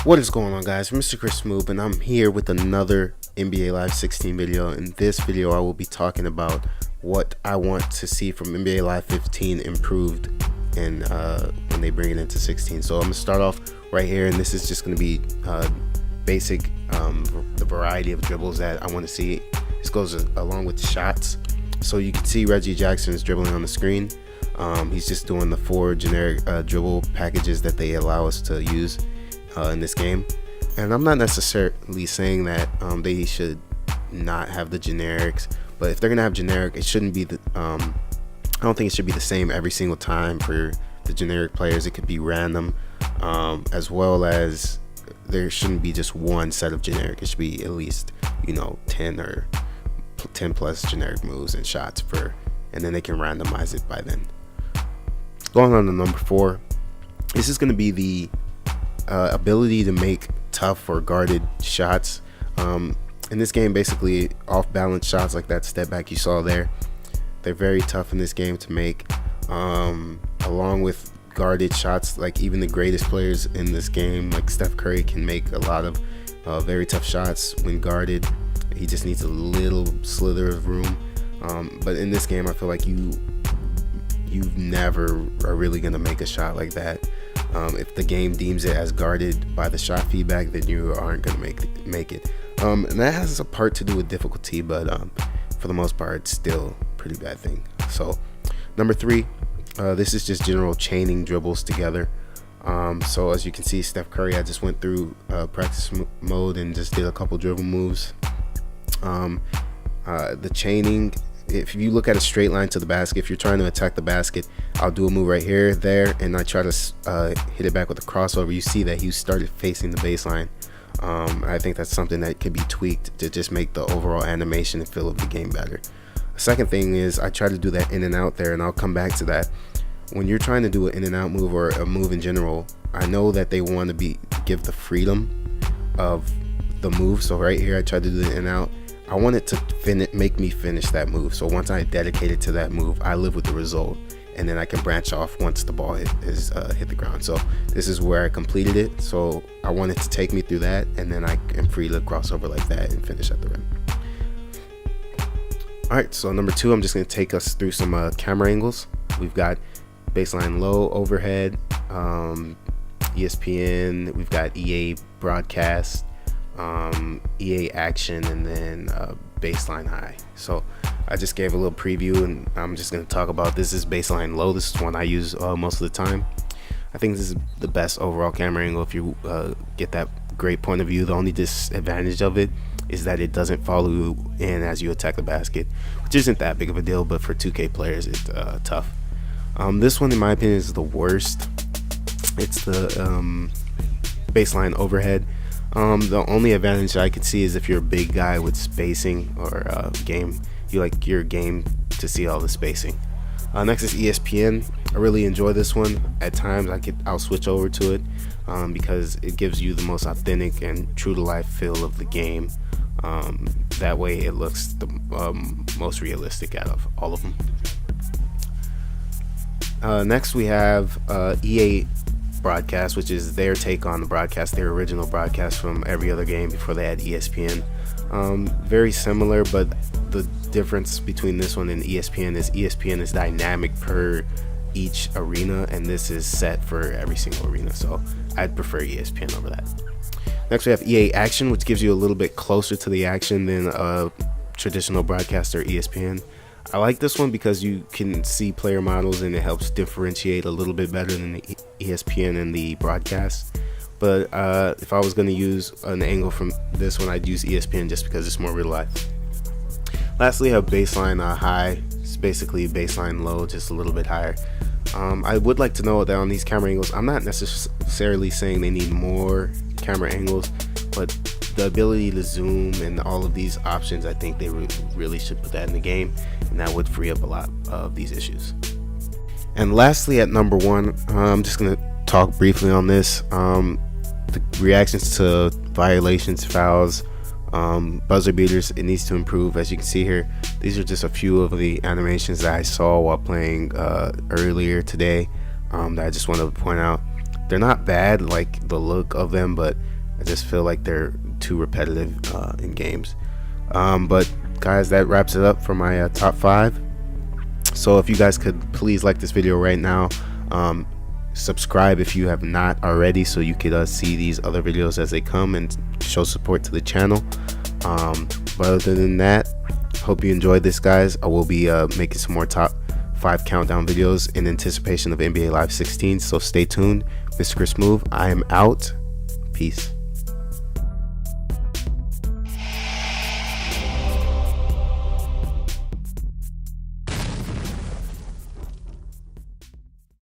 What is going on, guys? Mr. Chris Smooth, and I'm here with another NBA Live 16 video. In this video, I will be talking about what I want to see from NBA Live 15 improved and when they bring it into 16. So I'm gonna start off right here, and this is just gonna be basic, the variety of dribbles that I want to see. This goes along with shots. So you can see Reggie Jackson is dribbling on the screen. He's just doing the 4 generic dribble packages that they allow us to use in this game, and I'm not necessarily saying that they should not have the generics, but if they're gonna have generic, it shouldn't be the I don't think it should be the same every single time for the generic players. It could be random, as well as there shouldn't be just one set of generic. It should be at least 10 or 10 plus generic moves and shots and then they can randomize it by then. Going on to number 4, this is going to be the ability to make tough or guarded shots. In this game, basically off balance shots like that step back you saw there, they're very tough in this game to make, along with guarded shots. Like even the greatest players in this game, like Steph Curry, can make a lot of very tough shots when guarded. He just needs a little slither of room, but in this game I feel like you never are really gonna make a shot like that. If the game deems it as guarded by the shot feedback, then you aren't gonna make it. And that has a part to do with difficulty, but for the most part, it's still a pretty bad thing. So number 3, this is just general chaining dribbles together. So as you can see, Steph Curry, I just went through practice mode and just did a couple dribble moves. The chaining, if you look at a straight line to the basket, if you're trying to attack the basket, I'll do a move right here, there, and I try to hit it back with a crossover. You see that he started facing the baseline. I think that's something that could be tweaked to just make the overall animation and feel of the game better. The second thing is I try to do that in and out there, and I'll come back to that. When you're trying to do an in and out move or a move in general, I know that they want to give the freedom of the move. So right here, I tried to do the in and out. I want it to make me finish that move. So once I dedicate it to that move, I live with the result, and then I can branch off once the ball hit the ground. So this is where I completed it. So I want it to take me through that, and then I am free to cross over like that and finish at the rim. All right, so number 2, I'm just going to take us through some camera angles. We've got baseline low, overhead, ESPN, we've got EA broadcast, EA action, and then baseline high. So I just gave a little preview, and I'm just going to talk about this. Is baseline low. This is one I use most of the time. I think this is the best overall camera angle if you get that great point of view. The only disadvantage of it is that it doesn't follow you in as you attack the basket, which isn't that big of a deal, but for 2K players it's tough. This one, in my opinion, is the worst. It's the baseline overhead. The only advantage I could see is if you're a big guy with spacing, or you like your game to see all the spacing. Next is ESPN. I really enjoy this one. At times I'll switch over to it because it gives you the most authentic and true to life feel of the game. That way it looks the most realistic out of all of them. Next we have EA broadcast, which is their take on the broadcast, their original broadcast from every other game before they had ESPN. Very similar, but the difference between this one and ESPN is dynamic per each arena, and this is set for every single arena, so I'd prefer ESPN over that. Next we have EA action, which gives you a little bit closer to the action than a traditional broadcast or ESPN. I like this one because you can see player models, and it helps differentiate a little bit better than the ESPN and the broadcast. But if I was going to use an angle from this one, I'd use ESPN just because it's more real life. Lastly, I have baseline high. It's basically baseline low, just a little bit higher. I would like to know that on these camera angles, I'm not necessarily saying they need more camera angles, but the ability to zoom and all of these options, I think they really should put that in the game, and that would free up a lot of these issues. And lastly, at number 1, I'm just going to talk briefly on this. The reactions to violations, fouls, buzzer beaters, it needs to improve. As you can see here, these are just a few of the animations that I saw while playing earlier today that I just wanted to point out. they're not bad, like the look of them, but I just feel like they're too repetitive in games. But guys, that wraps it up for my top 5. So if you guys could please like this video right now, subscribe if you have not already, so you could see these other videos as they come and show support to the channel. But other than that, hope you enjoyed this, guys. I will be making some more top 5 countdown videos in anticipation of NBA Live 16, so stay tuned. Mr. Chris Move, I am out. Peace.